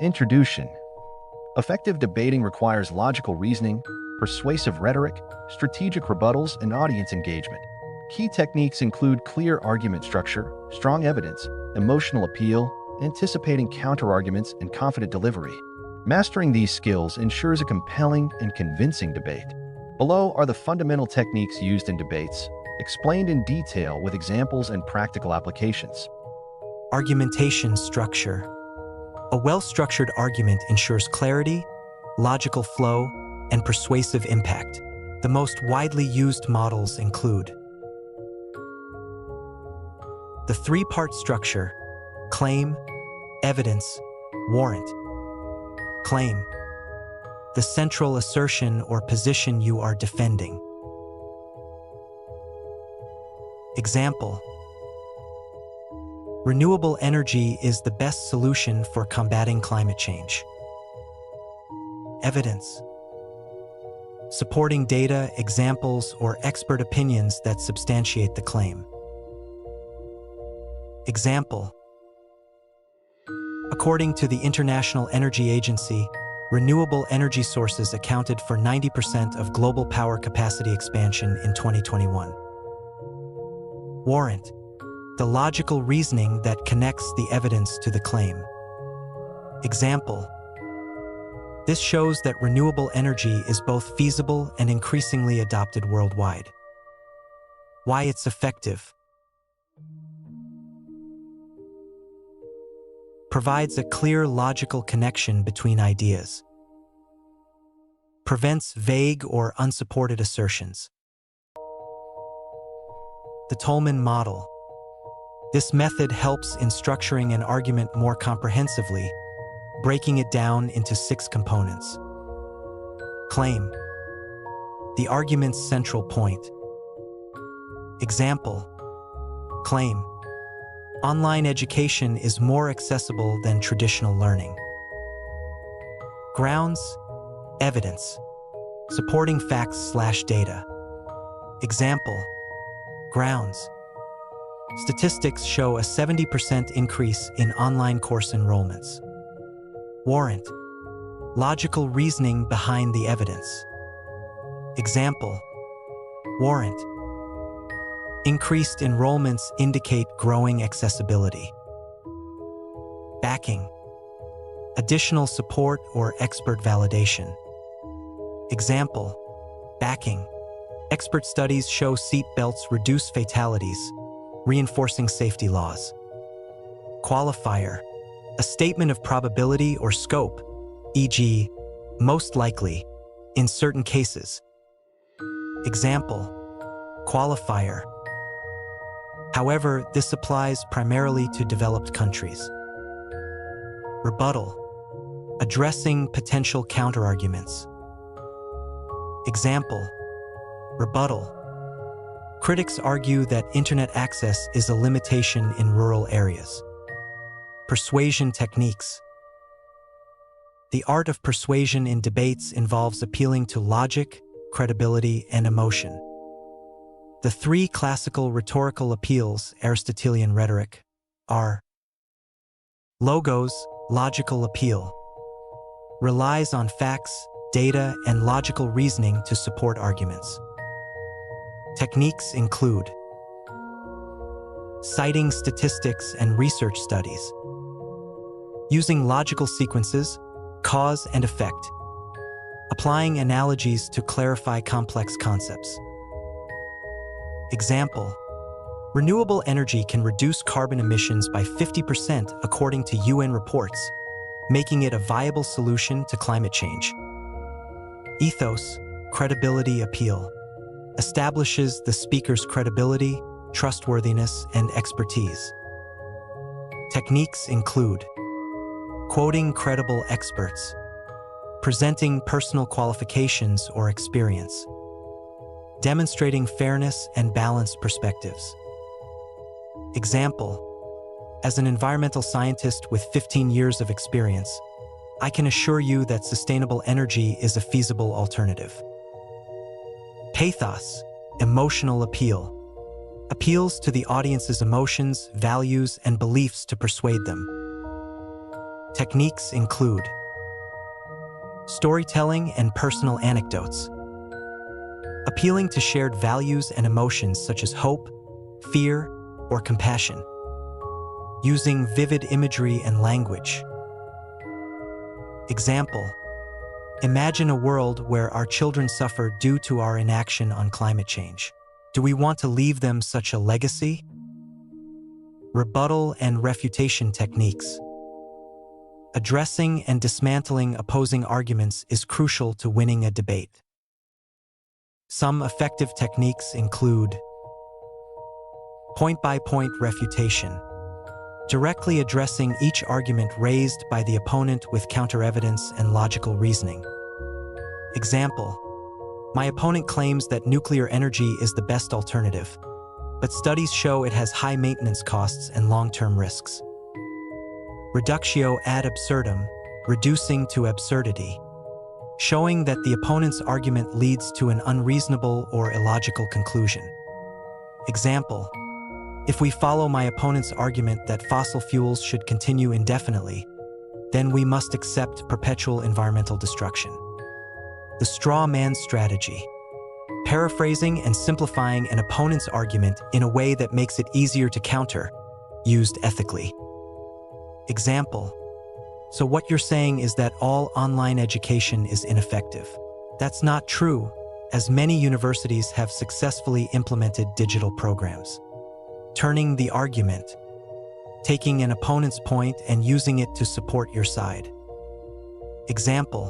Introduction. Effective debating requires logical reasoning, persuasive rhetoric, strategic rebuttals, and audience engagement. Key techniques include clear argument structure, strong evidence, emotional appeal, anticipating counterarguments, and confident delivery. Mastering these skills ensures a compelling and convincing debate. Below are the fundamental techniques used in debates, explained in detail with examples and practical applications. Argumentation structure. A well-structured argument ensures clarity, logical flow, and persuasive impact. The most widely used models include the three-part structure: claim, evidence, warrant. Claim: the central assertion or position you are defending. Example: renewable energy is the best solution for combating climate change. Evidence: supporting data, examples, or expert opinions that substantiate the claim. Example: according to the International Energy Agency, renewable energy sources accounted for 90% of global power capacity expansion in 2021. Warrant: the logical reasoning that connects the evidence to the claim. Example: this shows that renewable energy is both feasible and increasingly adopted worldwide. Why it's effective. Provides a clear logical connection between ideas. Prevents vague or unsupported assertions. The Tolman model. This method helps in structuring an argument more comprehensively, breaking it down into 6 components. Claim: the argument's central point. Example: claim: online education is more accessible than traditional learning. Grounds: evidence. Supporting facts/data. Example: grounds: statistics show a 70% increase in online course enrollments. Warrant: logical reasoning behind the evidence. Example: warrant: increased enrollments indicate growing accessibility. Backing: additional support or expert validation. Example: backing: expert studies show seat belts reduce fatalities, reinforcing safety laws. Qualifier: a statement of probability or scope, e.g., most likely, in certain cases. Example: qualifier: however, this applies primarily to developed countries. Rebuttal: addressing potential counterarguments. Example: rebuttal: critics argue that internet access is a limitation in rural areas. Persuasion techniques. The art of persuasion in debates involves appealing to logic, credibility, and emotion. The 3 classical rhetorical appeals, Aristotelian rhetoric, are: logos, logical appeal, relies on facts, data, and logical reasoning to support arguments. Techniques include citing statistics and research studies, using logical sequences, cause and effect, applying analogies to clarify complex concepts. Example: renewable energy can reduce carbon emissions by 50% according to UN reports, making it a viable solution to climate change. Ethos, credibility appeal, establishes the speaker's credibility, trustworthiness, and expertise. Techniques include quoting credible experts, presenting personal qualifications or experience, demonstrating fairness and balanced perspectives. Example: as an environmental scientist with 15 years of experience, I can assure you that sustainable energy is a feasible alternative. Pathos, emotional appeal, appeals to the audience's emotions, values, and beliefs to persuade them. Techniques include storytelling and personal anecdotes, appealing to shared values and emotions such as hope, fear, or compassion, using vivid imagery and language. Example: imagine a world where our children suffer due to our inaction on climate change. Do we want to leave them such a legacy? Rebuttal and refutation techniques. Addressing and dismantling opposing arguments is crucial to winning a debate. Some effective techniques include point-by-point refutation, directly addressing each argument raised by the opponent with counter-evidence and logical reasoning. Example: my opponent claims that nuclear energy is the best alternative, but studies show it has high maintenance costs and long-term risks. Reductio ad absurdum, reducing to absurdity, showing that the opponent's argument leads to an unreasonable or illogical conclusion. Example: if we follow my opponent's argument that fossil fuels should continue indefinitely, then we must accept perpetual environmental destruction. The straw man strategy. Paraphrasing and simplifying an opponent's argument in a way that makes it easier to counter, used ethically. Example: so what you're saying is that all online education is ineffective. That's not true, as many universities have successfully implemented digital programs. Turning the argument. Taking an opponent's point and using it to support your side. Example: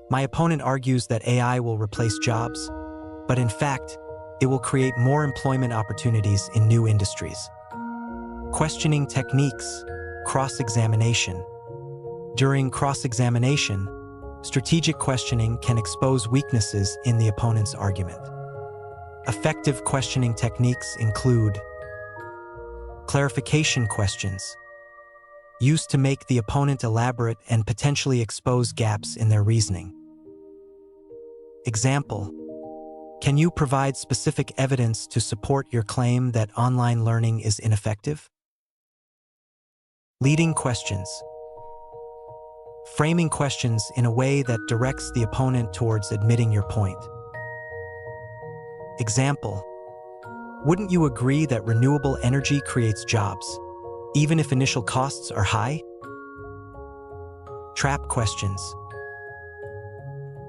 my opponent argues that AI will replace jobs, but in fact, it will create more employment opportunities in new industries. Questioning techniques. Cross-examination. During cross-examination, strategic questioning can expose weaknesses in the opponent's argument. Effective questioning techniques include clarification questions, used to make the opponent elaborate and potentially expose gaps in their reasoning. Example: can you provide specific evidence to support your claim that online learning is ineffective? Leading questions. Framing questions in a way that directs the opponent towards admitting your point. Example: wouldn't you agree that renewable energy creates jobs, even if initial costs are high? Trap questions.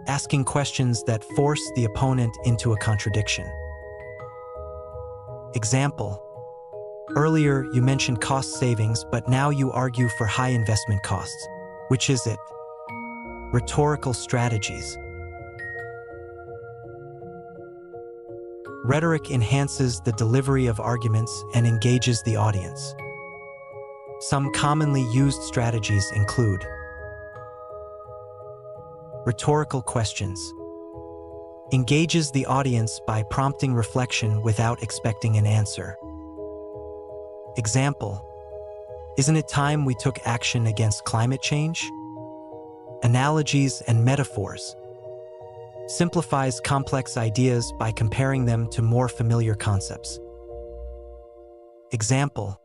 Asking questions that force the opponent into a contradiction. Example: earlier you mentioned cost savings, but now you argue for high investment costs. Which is it? Rhetorical strategies. Rhetoric enhances the delivery of arguments and engages the audience. Some commonly used strategies include rhetorical questions. Engages the audience by prompting reflection without expecting an answer. Example: isn't it time we took action against climate change? Analogies and metaphors. Simplifies complex ideas by comparing them to more familiar concepts. Example: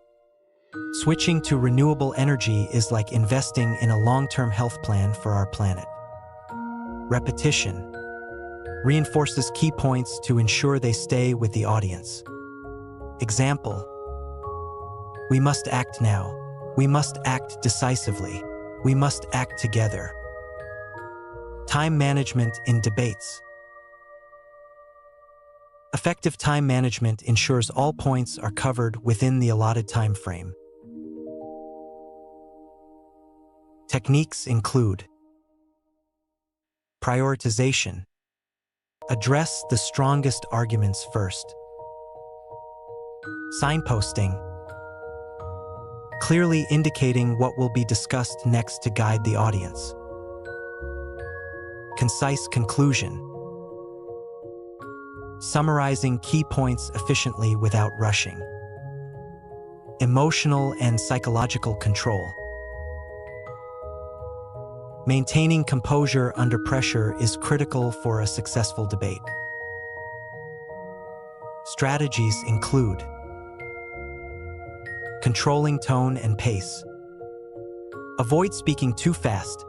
switching to renewable energy is like investing in a long-term health plan for our planet. Repetition. Reinforces key points to ensure they stay with the audience. Example: we must act now. We must act decisively. We must act together. Time management in debates. Effective time management ensures all points are covered within the allotted time frame. Techniques include prioritization. Address the strongest arguments first. Signposting. Clearly indicating what will be discussed next to guide the audience. Concise conclusion. Summarizing key points efficiently without rushing. Emotional and psychological control. Maintaining composure under pressure is critical for a successful debate. Strategies include controlling tone and pace. Avoid speaking too fast.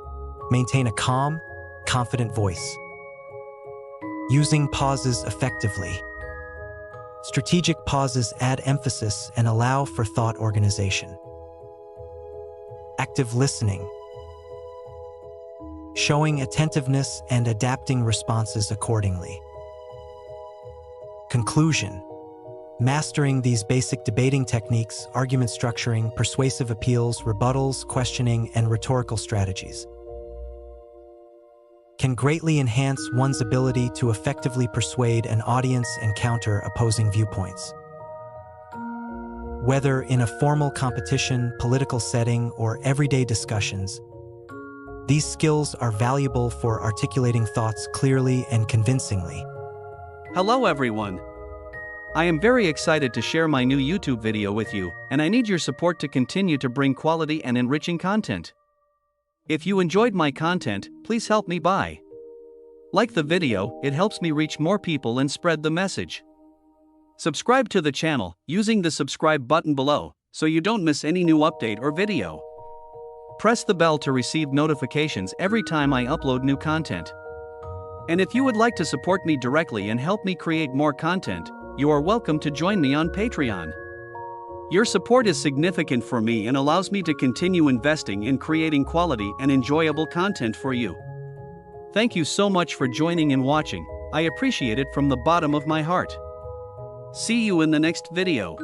Maintain a calm, confident voice. Using pauses effectively. Strategic pauses add emphasis and allow for thought organization. Active listening. Showing attentiveness and adapting responses accordingly. Conclusion. Mastering these basic debating techniques, argument structuring, persuasive appeals, rebuttals, questioning, and rhetorical strategies, can greatly enhance one's ability to effectively persuade an audience and counter opposing viewpoints. Whether in a formal competition, political setting, or everyday discussions, these skills are valuable for articulating thoughts clearly and convincingly. Hello everyone! I am very excited to share my new YouTube video with you, and I need your support to continue to bring quality and enriching content. If you enjoyed my content, please help me by like the video, it helps me reach more people and spread the message. Subscribe to the channel using the subscribe button below so you don't miss any new update or video. Press the bell to receive notifications every time I upload new content. And if you would like to support me directly and help me create more content, you are welcome to join me on Patreon. Your support is significant for me and allows me to continue investing in creating quality and enjoyable content for you. Thank you so much for joining and watching. I appreciate it from the bottom of my heart. See you in the next video.